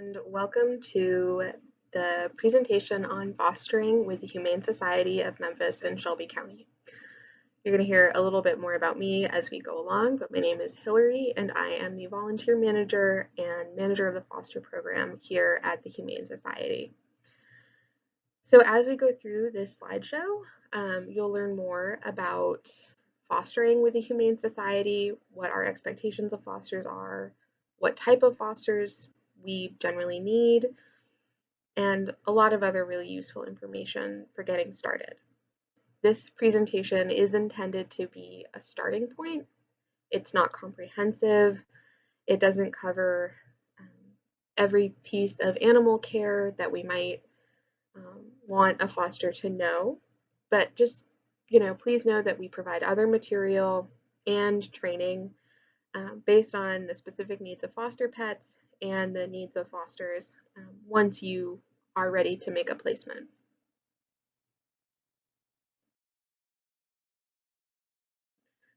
and welcome to the presentation on fostering with the Humane Society of Memphis and Shelby County. You're going to hear a little bit more about me as we go along, but my name is Hillary and I am the volunteer manager and manager of the foster program here at the Humane Society. So as we go through this slideshow, you'll learn more about fostering with the Humane Society, what our expectations of fosters are, what type of fosters we generally need, and a lot of other really useful information for getting started. This presentation is intended to be a starting point. It's not comprehensive. It doesn't cover every piece of animal care that we might want a foster to know, but just, please know that we provide other material and training based on the specific needs of foster pets and the needs of fosters once you are ready to make a placement.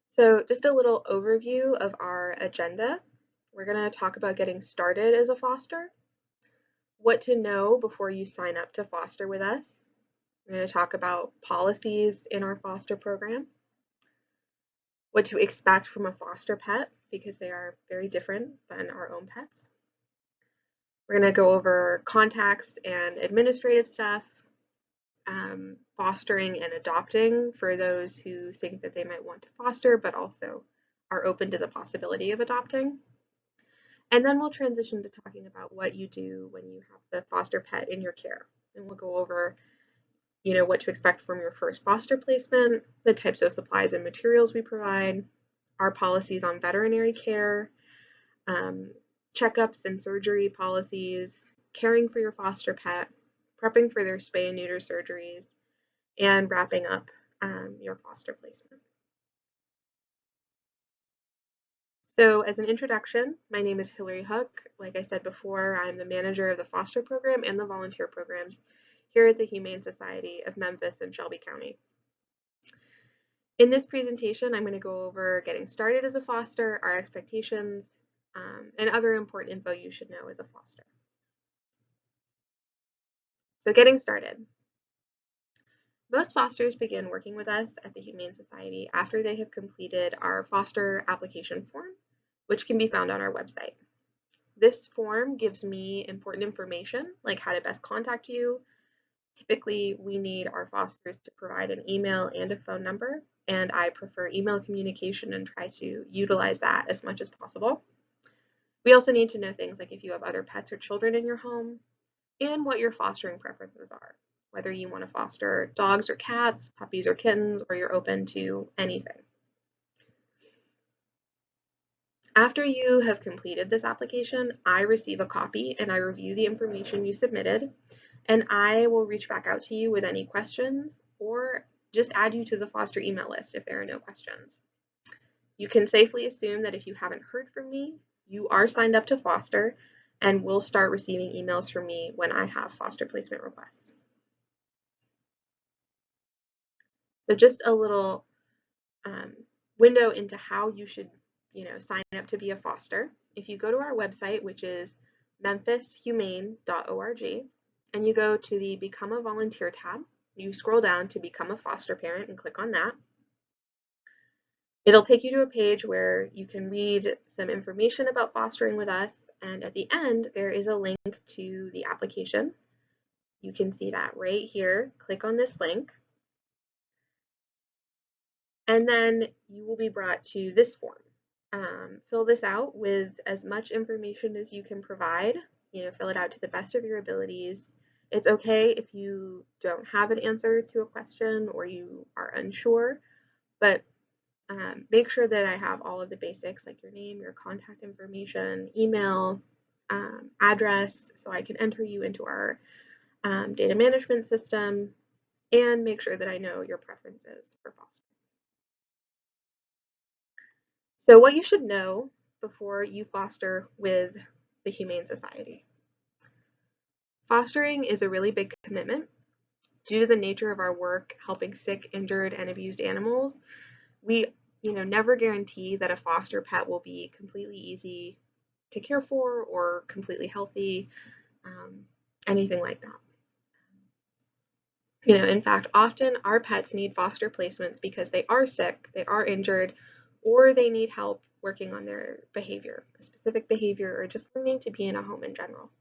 So just a little overview of our agenda. We're going to talk about getting started as a foster, what to know before you sign up to foster with us. We're going to talk about policies in our foster program, what to expect from a foster pet because they are very different than our own pets. We're going to go over contacts and administrative stuff, fostering and adopting for those who think that they might want to foster but also are open to the possibility of adopting. And then we'll transition to talking about what you do when you have the foster pet in your care. And we'll go over, what to expect from your first foster placement, the types of supplies and materials we provide, our policies on veterinary care, checkups and surgery policies, caring for your foster pet, prepping for their spay and neuter surgeries, and wrapping up your foster placement. So as an introduction, my name is Hillary Hooke. Like I said before, I'm the manager of the foster program and the volunteer programs here at the Humane Society of Memphis and Shelby County. In this presentation, I'm going to go over getting started as a foster, our expectations, and other important info you should know as a foster. So getting started. Most fosters begin working with us at the Humane Society after they have completed our foster application form, which can be found on our website. This form gives me important information like how to best contact you. Typically, we need our fosters to provide an email and a phone number, and I prefer email communication and try to utilize that as much as possible. We also need to know things like if you have other pets or children in your home and what your fostering preferences are, whether you want to foster dogs or cats, puppies or kittens, or you're open to anything. After you have completed this application, I receive a copy and I review the information you submitted, and I will reach back out to you with any questions or just add you to the foster email list if there are no questions. You can safely assume that if you haven't heard from me, you are signed up to foster and will start receiving emails from me when I have foster placement requests. So just a little window into how you should, sign up to be a foster. If you go to our website, which is memphishumane.org, and you go to the Become a Volunteer tab, you scroll down to Become a Foster Parent and click on that. It'll take you to a page where you can read some information about fostering with us, and at the end, there is a link to the application. You can see that right here. Click on this link. And then you will be brought to this form. Fill this out with as much information as you can provide. Fill it out to the best of your abilities. It's okay if you don't have an answer to a question or you are unsure, but make sure that I have all of the basics like your name, your contact information, email, address, so I can enter you into our data management system, and make sure that I know your preferences for fostering. So what you should know before you foster with the Humane Society. Fostering is a really big commitment. Due to the nature of our work helping sick, injured, and abused animals, we never guarantee that a foster pet will be completely easy to care for or completely healthy. anything like that. You know, in fact, often our pets need foster placements because they are sick, they are injured, or they need help working on their behavior, a specific behavior, or just learning to be in a home in general.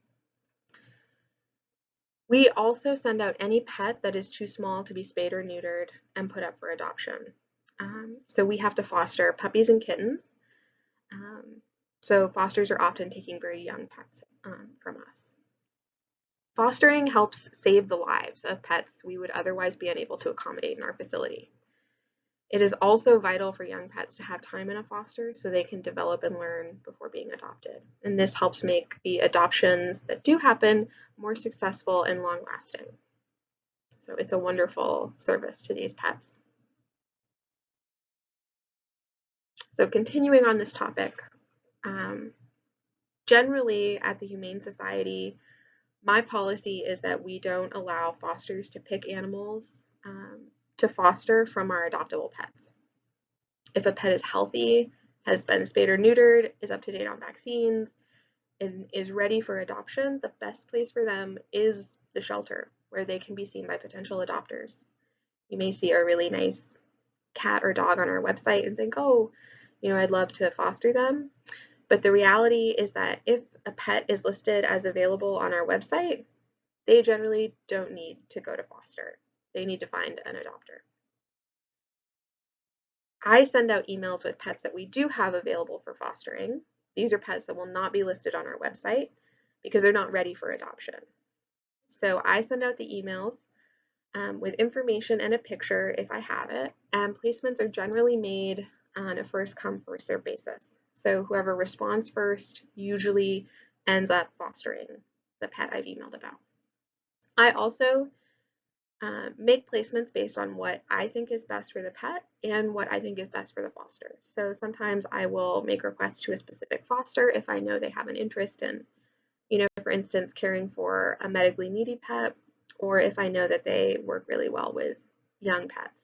We also send out any pet that is too small to be spayed or neutered and put up for adoption. So we have to foster puppies and kittens. So fosters are often taking very young pets from us. Fostering helps save the lives of pets we would otherwise be unable to accommodate in our facility. It is also vital for young pets to have time in a foster so they can develop and learn before being adopted. And this helps make the adoptions that do happen more successful and long-lasting. So it's a wonderful service to these pets. So continuing on this topic, generally at the Humane Society, my policy is that we don't allow fosters to pick animals to foster from our adoptable pets. If a pet is healthy, has been spayed or neutered, is up to date on vaccines, and is ready for adoption, the best place for them is the shelter where they can be seen by potential adopters. You may see a really nice cat or dog on our website and think, oh, you know, I'd love to foster them. But the reality is that if a pet is listed as available on our website, they generally don't need to go to foster. They need to find an adopter. I send out emails with pets that we do have available for fostering. These are pets that will not be listed on our website because they're not ready for adoption. So I send out the emails with information and a picture if I have it, and placements are generally made on a first come, first served basis. So whoever responds first usually ends up fostering the pet I've emailed about. I also make placements based on what I think is best for the pet and what I think is best for the foster. So sometimes I will make requests to a specific foster if I know they have an interest in, you know, for instance, caring for a medically needy pet, or if I know that they work really well with young pets.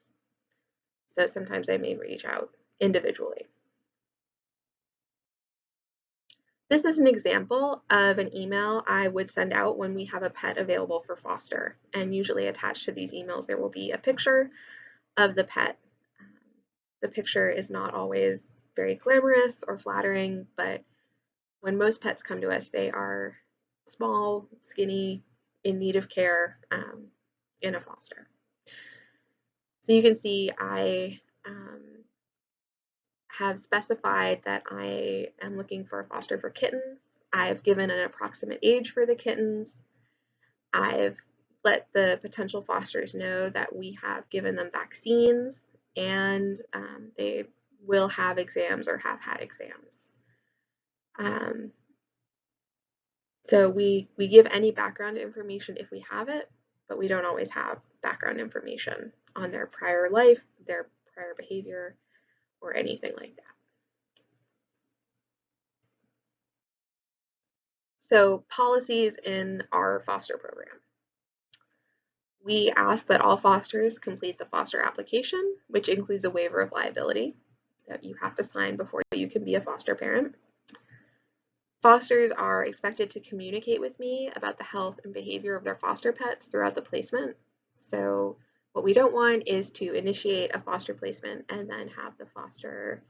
So sometimes I may reach out individually. This is an example of an email I would send out when we have a pet available for foster. And usually attached to these emails, there will be a picture of the pet. The picture is not always very glamorous or flattering, but when most pets come to us, they are small, skinny, in need of care in a foster. So you can see I have specified that I am looking for a foster for kittens. I've given an approximate age for the kittens. I've let the potential fosters know that we have given them vaccines and they will have exams or have had exams. So we give any background information if we have it, but we don't always have background information on their prior life, their prior behavior, or anything like that. So policies in our foster program. We ask that all fosters complete the foster application, which includes a waiver of liability that you have to sign before you can be a foster parent. Fosters are expected to communicate with me about the health and behavior of their foster pets throughout the placement. So what we don't want is to initiate a foster placement and then have the foster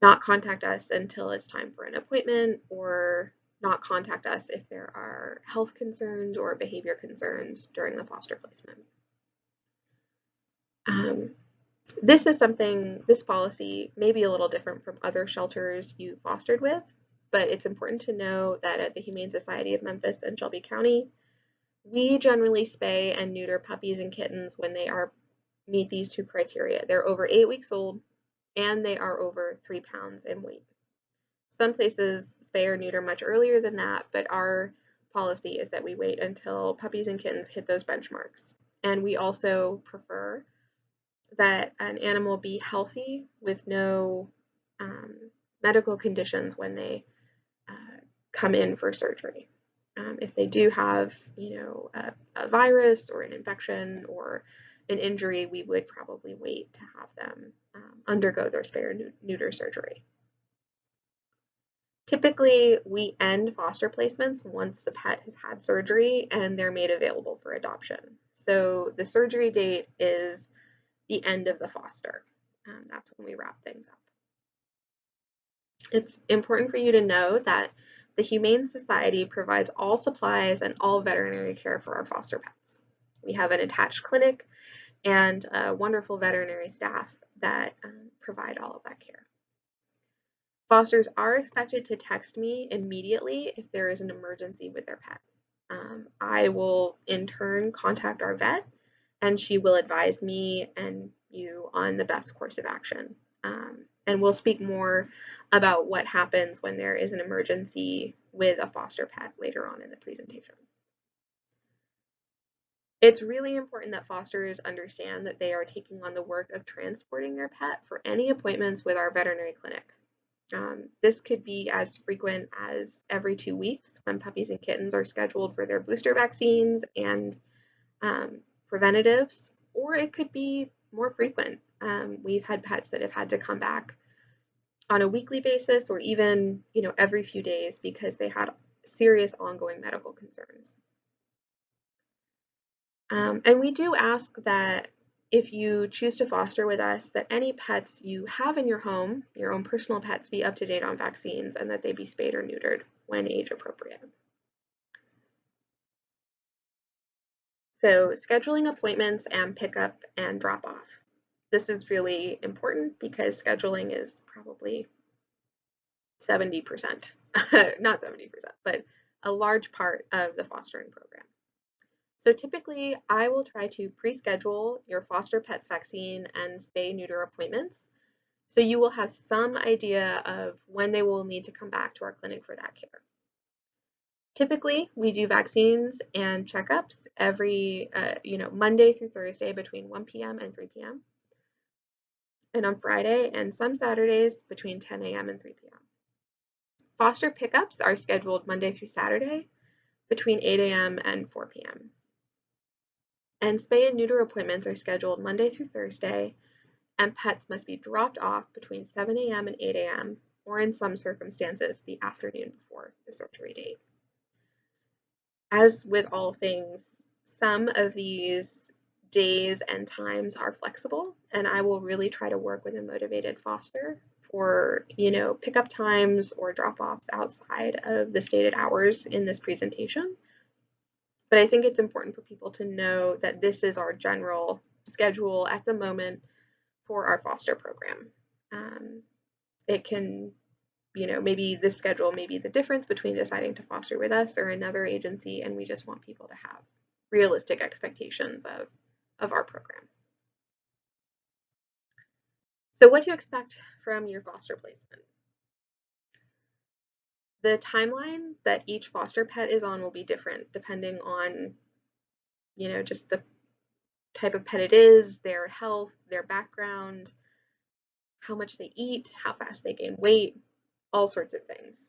not contact us until it's time for an appointment, or not contact us if there are health concerns or behavior concerns during the foster placement. This policy may be a little different from other shelters you fostered with, but it's important to know that at the Humane Society of Memphis and Shelby County, we generally spay and neuter puppies and kittens when they meet these two criteria. They're over 8 weeks old and they are over 3 pounds in weight. Some places spay or neuter much earlier than that, but our policy is that we wait until puppies and kittens hit those benchmarks. And we also prefer that an animal be healthy with no medical conditions when they come in for surgery. If they do have, you know, a virus or an infection or an injury, we would probably wait to have them undergo their spay or neuter surgery. Typically, we end foster placements once the pet has had surgery and they're made available for adoption. So the surgery date is the end of the foster. That's when we wrap things up. It's important for you to know that the Humane Society provides all supplies and all veterinary care for our foster pets. We have an attached clinic and a wonderful veterinary staff that provide all of that care. Fosters are expected to text me immediately if there is an emergency with their pet. I will in turn contact our vet and she will advise me and you on the best course of action. And we'll speak more about what happens when there is an emergency with a foster pet later on in the presentation. It's really important that fosters understand that they are taking on the work of transporting their pet for any appointments with our veterinary clinic. This could be as frequent as every 2 weeks when puppies and kittens are scheduled for their booster vaccines and preventatives, or it could be more frequent. We've had pets that have had to come back on a weekly basis or even every few days because they had serious ongoing medical concerns. And we do ask that if you choose to foster with us, that any pets you have in your home, your own personal pets, be up to date on vaccines and that they be spayed or neutered when age appropriate. So scheduling appointments and pickup and drop off. This is really important because scheduling is probably 70%, not 70%, but a large part of the fostering program. So typically, I will try to pre-schedule your foster pets vaccine and spay-neuter appointments, so you will have some idea of when they will need to come back to our clinic for that care. Typically, we do vaccines and checkups every, Monday through Thursday between 1 p.m. and 3 p.m. and on Friday and some Saturdays between 10 a.m. and 3 p.m. Foster pickups are scheduled Monday through Saturday between 8 a.m. and 4 p.m. And spay and neuter appointments are scheduled Monday through Thursday, and pets must be dropped off between 7 a.m. and 8 a.m., or in some circumstances, the afternoon before the surgery date. As with all things, some of these days and times are flexible, and I will really try to work with a motivated foster for, pickup times or drop-offs outside of the stated hours in this presentation. But I think it's important for people to know that this is our general schedule at the moment for our foster program. It can, maybe this schedule may be the difference between deciding to foster with us or another agency, and we just want people to have realistic expectations of our program. So what to expect from your foster placement. The timeline that each foster pet is on will be different depending on, just the type of pet it is, their health, their background, how much they eat, how fast they gain weight, all sorts of things.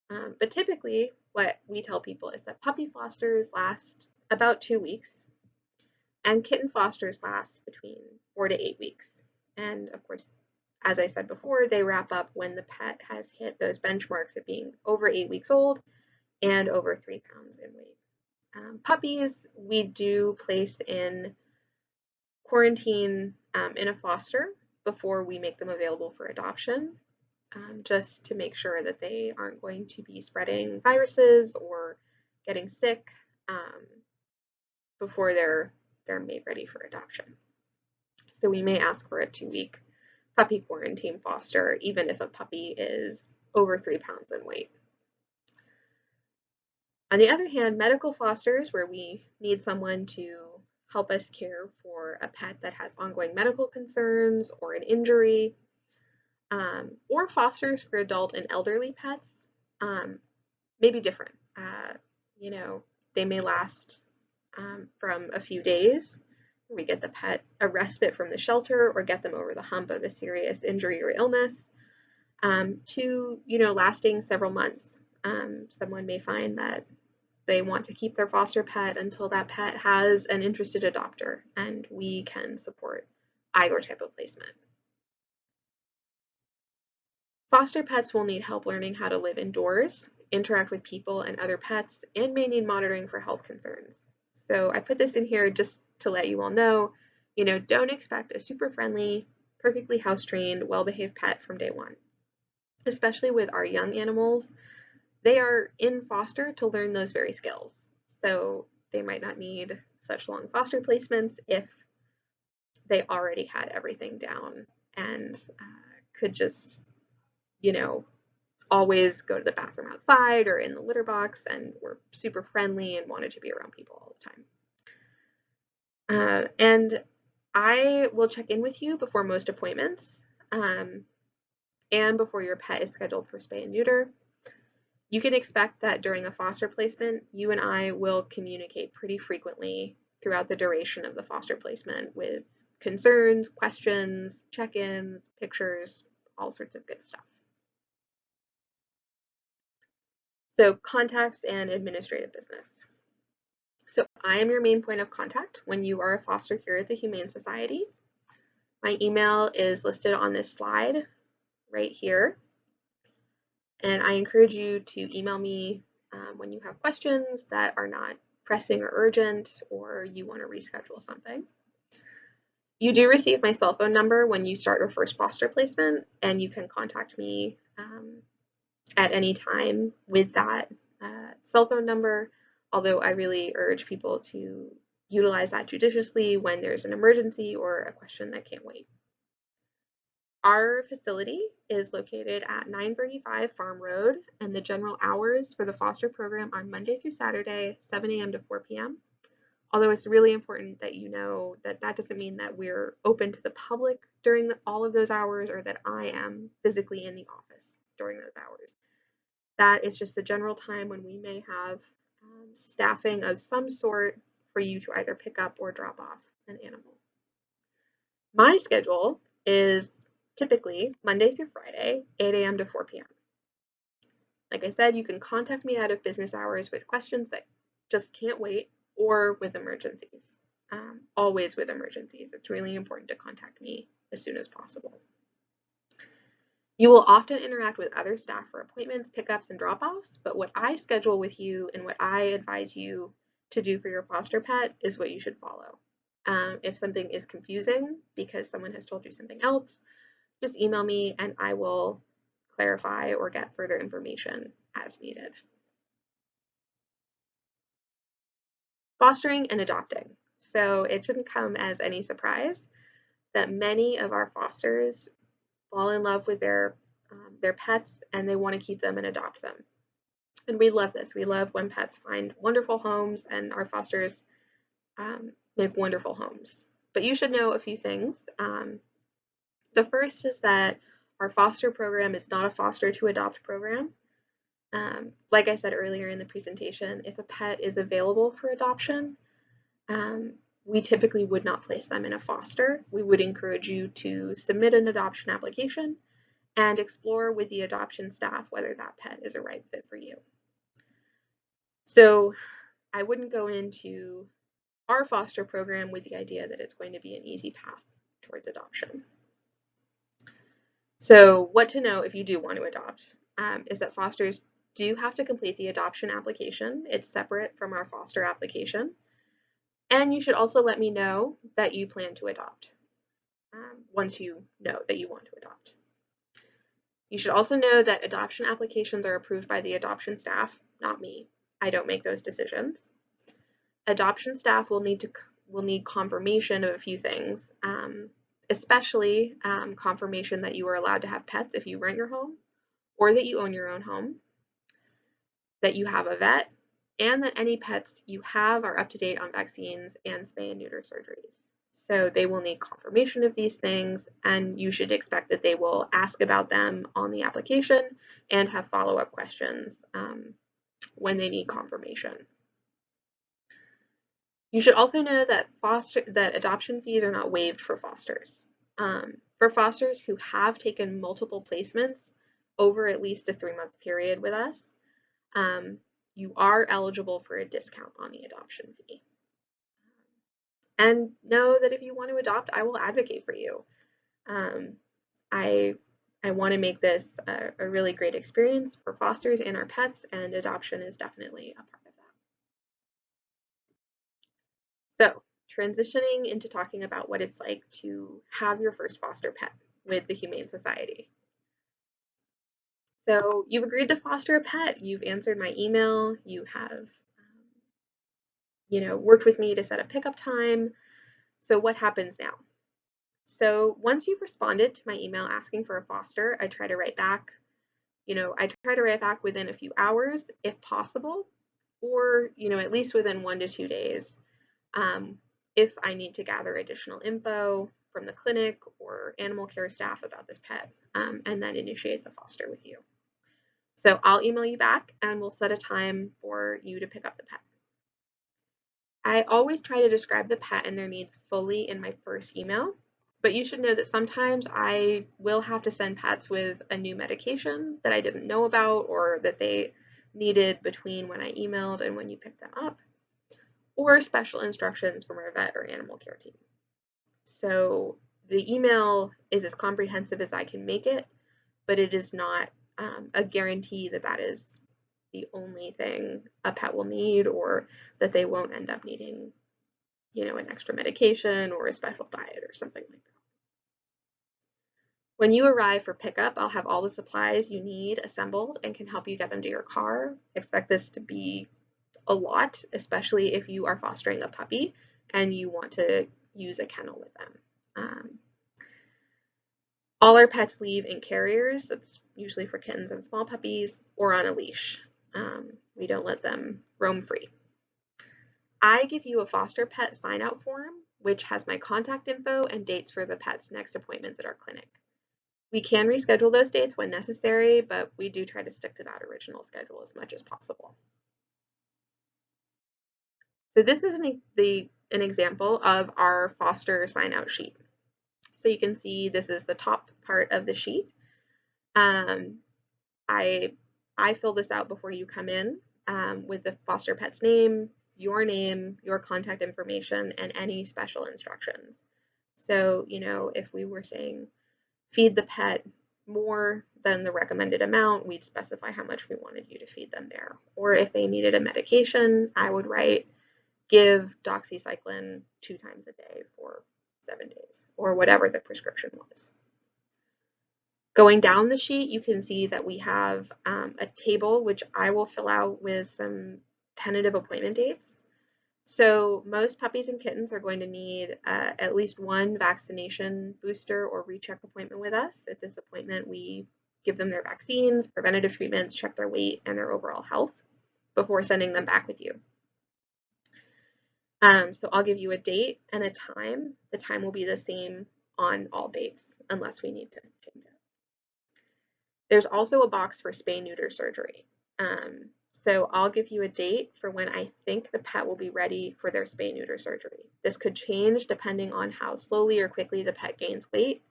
But typically, what we tell people is that puppy fosters last about 2 weeks, and kitten fosters last between 4 to 8 weeks. And of course, as I said before, they wrap up when the pet has hit those benchmarks of being over 8 weeks old and over 3 pounds in weight. Puppies, we do place in quarantine in a foster before we make them available for adoption, just to make sure that they aren't going to be spreading viruses or getting sick before they're made ready for adoption. So we may ask for a 2-week puppy quarantine foster, even if a puppy is over 3 pounds in weight. On the other hand, medical fosters, where we need someone to help us care for a pet that has ongoing medical concerns or an injury, or fosters for adult and elderly pets, may be different. They may last from a few days. We get the pet a respite from the shelter or get them over the hump of a serious injury or illness, to lasting several months. Someone may find that they want to keep their foster pet until that pet has an interested adopter, and we can support either type of placement. Foster pets will need help learning how to live indoors, interact with people and other pets, and may need monitoring for health concerns. So I put this in here just to let you all know, don't expect a super friendly, perfectly house-trained, well-behaved pet from day one. Especially with our young animals, they are in foster to learn those very skills. So they might not need such long foster placements if they already had everything down and could just, you know, always go to the bathroom outside or in the litter box and were super friendly and wanted to be around people all the time. And I will check in with you before most appointments and before your pet is scheduled for spay and neuter. You can expect that during a foster placement, you and I will communicate pretty frequently throughout the duration of the foster placement with concerns, questions, check-ins, pictures, all sorts of good stuff. So contacts and administrative business. So I am your main point of contact when you are a foster here at the Humane Society. My email is listed on this slide right here. And I encourage you to email me when you have questions that are not pressing or urgent, or you want to reschedule something. You do receive my cell phone number when you start your first foster placement, and you can contact me at any time with that cell phone number, although I really urge people to utilize that judiciously when there's an emergency or a question that can't wait. Our facility is located at 935 Farm Road, and the general hours for the foster program are Monday through Saturday, 7 a.m. to 4 p.m. Although it's really important that you know that that doesn't mean that we're open to the public during all of those hours or that I am physically in the office during those hours. That is just a general time when we may have staffing of some sort for you to either pick up or drop off an animal. My schedule is typically Monday through Friday, 8 a.m. to 4 p.m. Like I said, you can contact me out of business hours with questions that just can't wait or with emergencies. Always with emergencies. It's really important to contact me as soon as possible. You will often interact with other staff for appointments, pickups, and drop-offs, but what I schedule with you and what I advise you to do for your foster pet is what you should follow. If something is confusing because someone has told you something else, just email me and I will clarify or get further information as needed. Fostering and adopting. So it shouldn't come as any surprise that many of our fosters fall in love with their pets and they want to keep them and adopt them. And we love this. We love when pets find wonderful homes and our fosters make wonderful homes. But you should know a few things. The first is that our foster program is not a foster to adopt program. Like I said earlier in the presentation, if a pet is available for adoption, we typically would not place them in a foster. We would encourage you to submit an adoption application and explore with the adoption staff whether that pet is a right fit for you. So I wouldn't go into our foster program with the idea that it's going to be an easy path towards adoption. So what to know if you do want to adopt is that fosters do have to complete the adoption application. It's separate from our foster application. And you should also let me know that you plan to adopt once you know that you want to adopt. You should also know that adoption applications are approved by the adoption staff, not me. I don't make those decisions. Adoption staff will need confirmation of a few things, especially confirmation that you are allowed to have pets if you rent your home or that you own your own home, that you have a vet, and that any pets you have are up to date on vaccines and spay and neuter surgeries. So they will need confirmation of these things, and you should expect that they will ask about them on the application and have follow-up questions when they need confirmation. You should also know that adoption fees are not waived for fosters. For fosters who have taken multiple placements over at least a 3-month period with us, you are eligible for a discount on the adoption fee. And know that if you want to adopt, I will advocate for you. I I want to make this a really great experience for fosters and our pets, and adoption is definitely a part of that. So, transitioning into talking about what it's like to have your first foster pet with the Humane Society. So, you've agreed to foster a pet, you've answered my email, you have worked with me to set a pickup time. So what happens now? So once you've responded to my email asking for a foster, I try to write back. I try to write back within a few hours if possible, or, at least within 1 to 2 days, if I need to gather additional info from the clinic or animal care staff about this pet, and then initiate the foster with you. So I'll email you back and we'll set a time for you to pick up the pet. I always try to describe the pet and their needs fully in my first email, but you should know that sometimes I will have to send pets with a new medication that I didn't know about or that they needed between when I emailed and when you picked them up, or special instructions from our vet or animal care team. So the email is as comprehensive as I can make it, but it is not a guarantee that that is the only thing a pet will need, or that they won't end up needing, an extra medication or a special diet or something like that. When you arrive for pickup, I'll have all the supplies you need assembled and can help you get them to your car. Expect this to be a lot, especially if you are fostering a puppy and you want to use a kennel with them. All our pets leave in carriers, that's usually for kittens and small puppies, or on a leash. We don't let them roam free. I give you a foster pet sign out form, which has my contact info and dates for the pet's next appointments at our clinic. We can reschedule those dates when necessary, but we do try to stick to that original schedule as much as possible. So this is an example of our foster sign out sheet. So you can see this is the top part of the sheet. I fill this out before you come in with the foster pet's name, your contact information, and any special instructions. So, if we were saying feed the pet more than the recommended amount, we'd specify how much we wanted you to feed them there. Or if they needed a medication, I would write give doxycycline 2 times a day for 7 days, or whatever the prescription was. Going down the sheet, you can see that we have a table, which I will fill out with some tentative appointment dates. So most puppies and kittens are going to need at least one vaccination booster or recheck appointment with us. At this appointment, we give them their vaccines, preventative treatments, check their weight and their overall health before sending them back with you. So I'll give you a date and a time. The time will be the same on all dates unless we need to change it. There's also a box for spay-neuter surgery. So I'll give you a date for when I think the pet will be ready for their spay-neuter surgery. This could change depending on how slowly or quickly the pet gains weight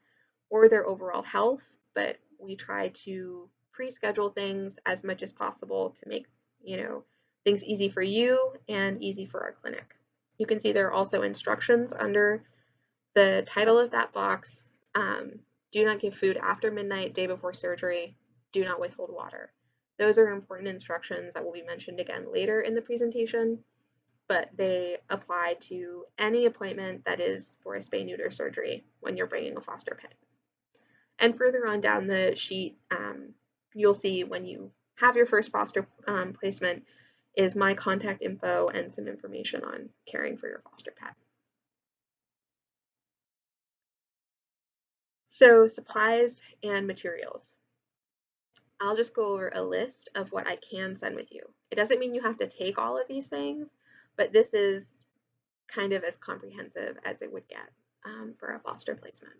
or their overall health, but we try to pre-schedule things as much as possible to make, things easy for you and easy for our clinic. You can see there are also instructions under the title of that box. Do not give food after midnight, day before surgery. Do not withhold water. Those are important instructions that will be mentioned again later in the presentation, but they apply to any appointment that is for a spay-neuter surgery when you're bringing a foster pet. And further on down the sheet, you'll see when you have your first foster placement is my contact info and some information on caring for your foster pet. So supplies and materials. I'll just go over a list of what I can send with you. It doesn't mean you have to take all of these things, but this is kind of as comprehensive as it would get for a foster placement.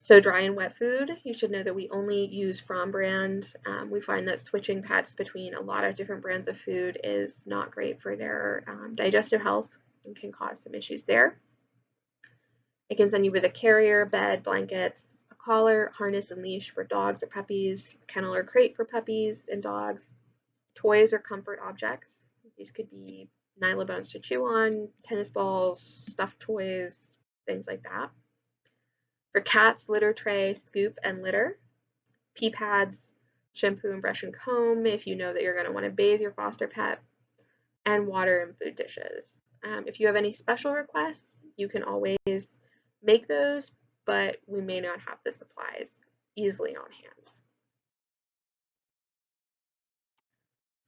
So dry and wet food, you should know that we only use From brand. We find that switching pets between a lot of different brands of food is not great for their digestive health and can cause some issues there. I can send you with a carrier, bed, blankets, a collar, harness, and leash for dogs or puppies, kennel or crate for puppies and dogs, toys or comfort objects. These could be nylabones to chew on, tennis balls, stuffed toys, things like that. For cats, litter tray, scoop, and litter. Pee pads, shampoo and brush and comb if you know that you're going to want to bathe your foster pet, and water and food dishes. If you have any special requests, you can always make those, but we may not have the supplies easily on hand.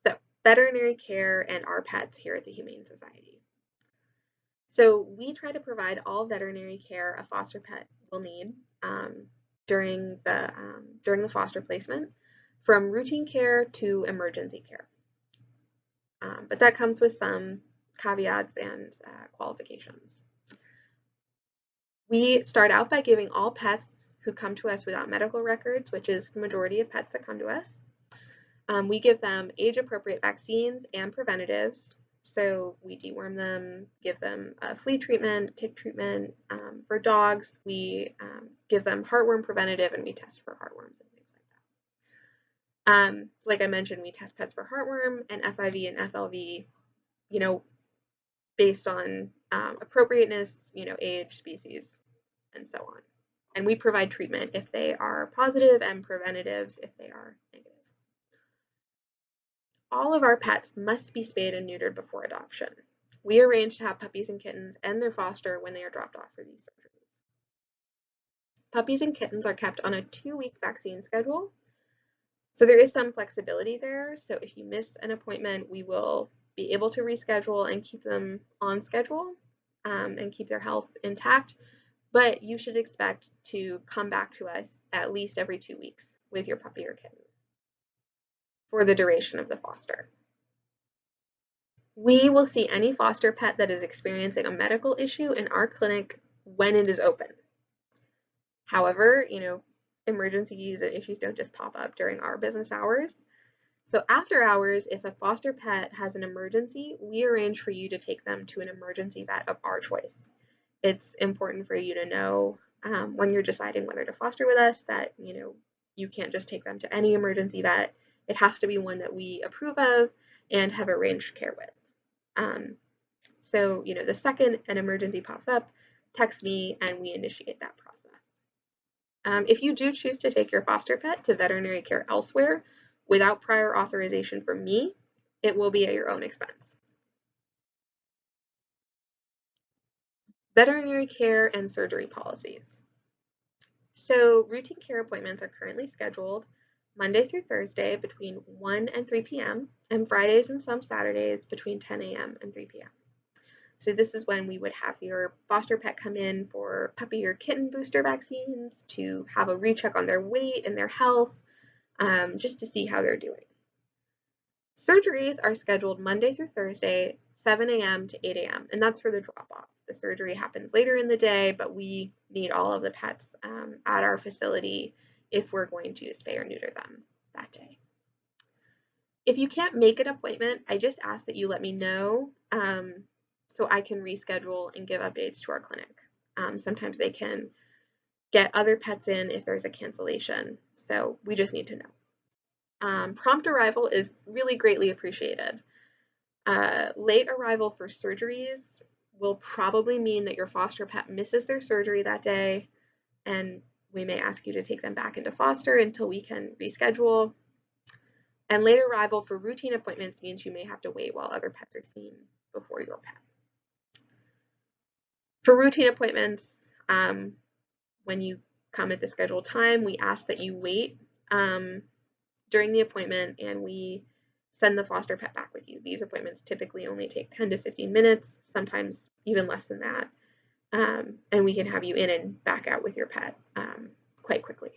So, veterinary care and our pets here at the Humane Society. So we try to provide all veterinary care a foster pet will need during the foster placement, from routine care to emergency care. But that comes with some caveats and qualifications. We start out by giving all pets who come to us without medical records, which is the majority of pets that come to us. We give them age-appropriate vaccines and preventatives. So we deworm them, give them flea treatment, tick treatment. For dogs, we give them heartworm preventative, and we test for heartworms and things like that. So like I mentioned, we test pets for heartworm and FIV and FLV, based on appropriateness, age, species, and so on. And we provide treatment if they are positive and preventatives if they are negative. All of our pets must be spayed and neutered before adoption. We arrange to have puppies and kittens and their foster when they are dropped off for these surgeries. Puppies and kittens are kept on a 2-week vaccine schedule. So there is some flexibility there. So if you miss an appointment, we will be able to reschedule and keep them on schedule and keep their health intact. But you should expect to come back to us at least every 2 weeks with your puppy or kitten for the duration of the foster. We will see any foster pet that is experiencing a medical issue in our clinic when it is open. However, emergencies and issues don't just pop up during our business hours. So after hours, if a foster pet has an emergency, we arrange for you to take them to an emergency vet of our choice. It's important for you to know when you're deciding whether to foster with us that, you can't just take them to any emergency vet. It has to be one that we approve of and have arranged care with. So, the second an emergency pops up, text me and we initiate that process. If you do choose to take your foster pet to veterinary care elsewhere without prior authorization from me, it will be at your own expense. Veterinary care and surgery policies. So routine care appointments are currently scheduled Monday through Thursday between 1 and 3 p.m. and Fridays and some Saturdays between 10 a.m. and 3 p.m. So this is when we would have your foster pet come in for puppy or kitten booster vaccines, to have a recheck on their weight and their health, just to see how they're doing. Surgeries are scheduled Monday through Thursday, 7 a.m. to 8 a.m., and that's for the drop-off. The surgery happens later in the day, but we need all of the pets at our facility if we're going to spay or neuter them that day. If you can't make an appointment, I just ask that you let me know so I can reschedule and give updates to our clinic. Sometimes they can get other pets in if there's a cancellation, so we just need to know. Prompt arrival is really greatly appreciated. Late arrival for surgeries will probably mean that your foster pet misses their surgery that day, and we may ask you to take them back into foster until we can reschedule. And late arrival for routine appointments means you may have to wait while other pets are seen before your pet. For routine appointments, when you come at the scheduled time, we ask that you wait during the appointment and we send the foster pet back with you. These appointments typically only take 10 to 15 minutes, sometimes even less than that. And we can have you in and back out with your pet quite quickly.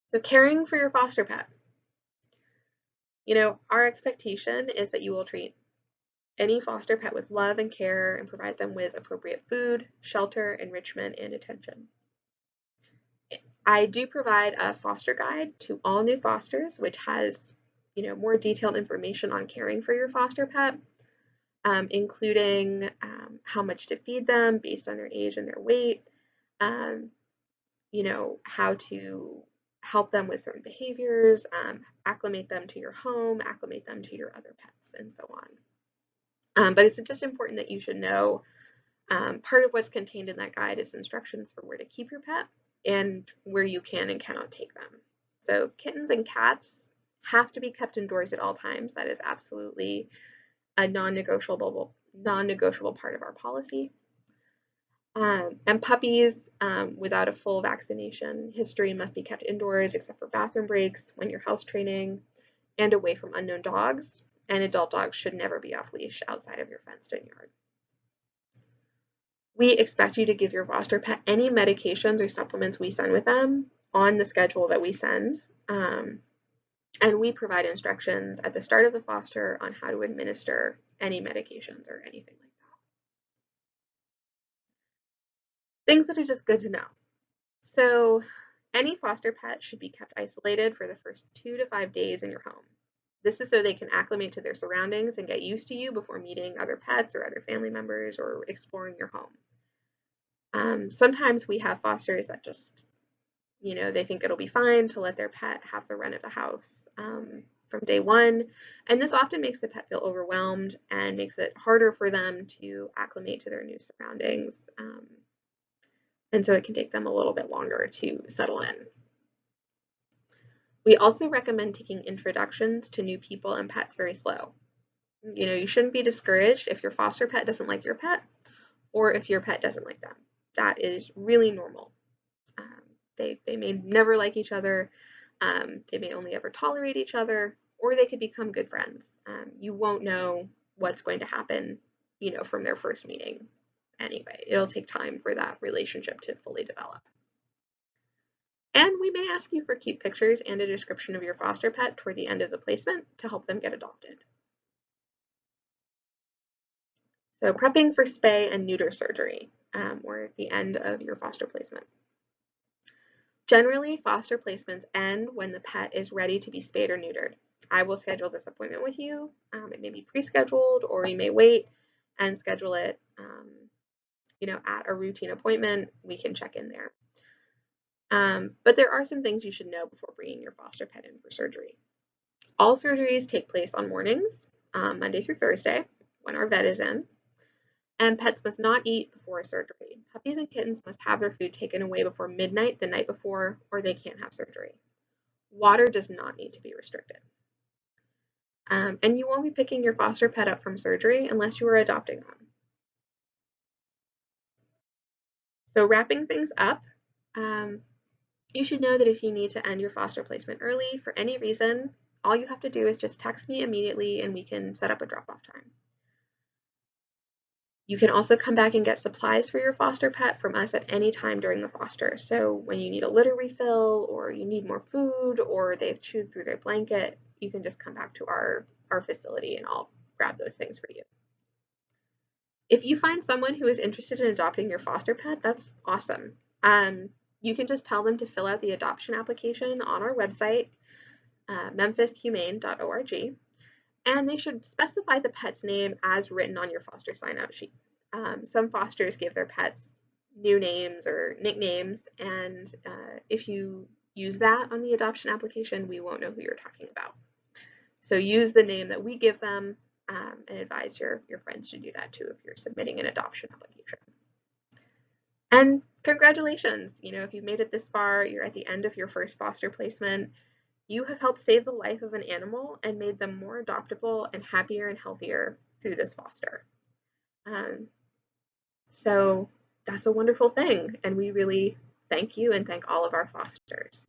So caring for your foster pet. Our expectation is that you will treat any foster pet with love and care and provide them with appropriate food, shelter, enrichment, and attention. I do provide a foster guide to all new fosters, which has, more detailed information on caring for your foster pet, including how much to feed them based on their age and their weight, how to help them with certain behaviors, acclimate them to your home, acclimate them to your other pets, and so on. But it's just important that you should know Part of what's contained in that guide is instructions for where to keep your pet and where you can and cannot take them. So kittens and cats have to be kept indoors at all times. That is absolutely a non-negotiable part of our policy. And puppies without a full vaccination history must be kept indoors except for bathroom breaks, when you're house training, and away from unknown dogs. And adult dogs should never be off leash outside of your fenced-in yard. We expect you to give your foster pet any medications or supplements we send with them on the schedule that we send. And we provide instructions at the start of the foster on how to administer any medications or anything like that. Things that are just good to know. So any foster pet should be kept isolated for the first 2 to 5 days in your home. This is so they can acclimate to their surroundings and get used to you before meeting other pets or other family members or exploring your home. Sometimes we have fosters that just, they think it'll be fine to let their pet have the run of the house from day one. And this often makes the pet feel overwhelmed and makes it harder for them to acclimate to their new surroundings. And so it can take them a little bit longer to settle in. We also recommend taking introductions to new people and pets very slow. You shouldn't be discouraged if your foster pet doesn't like your pet or if your pet doesn't like them. That is really normal. They may never like each other, they may only ever tolerate each other, or they could become good friends. You won't know what's going to happen, from their first meeting anyway. It'll take time for that relationship to fully develop. And we may ask you for cute pictures and a description of your foster pet toward the end of the placement to help them get adopted. So prepping for spay and neuter surgery, or at the end of your foster placement. Generally, foster placements end when the pet is ready to be spayed or neutered. I will schedule this appointment with you. It may be pre-scheduled, or you may wait and schedule it, at a routine appointment. We can check in there. But there are some things you should know before bringing your foster pet in for surgery. All surgeries take place on mornings, Monday through Thursday, when our vet is in. And pets must not eat before surgery. Puppies and kittens must have their food taken away before midnight the night before, or they can't have surgery. Water does not need to be restricted. And you won't be picking your foster pet up from surgery unless you are adopting them. So wrapping things up, you should know that if you need to end your foster placement early for any reason, all you have to do is just text me immediately and we can set up a drop-off time. You can also come back and get supplies for your foster pet from us at any time during the foster. So when you need a litter refill, or you need more food, or they've chewed through their blanket, you can just come back to our facility and I'll grab those things for you. If you find someone who is interested in adopting your foster pet, that's awesome. You can just tell them to fill out the adoption application on our website, memphishumane.org. And they should specify the pet's name as written on your foster sign-out sheet. Some fosters give their pets new names or nicknames, and if you use that on the adoption application, we won't know who you're talking about. So use the name that we give them, and advise your friends to do that too if you're submitting an adoption application. And congratulations, if you've made it this far, you're at the end of your first foster placement. You have helped save the life of an animal and made them more adoptable and happier and healthier through this foster. So that's a wonderful thing, and we really thank you and thank all of our fosters.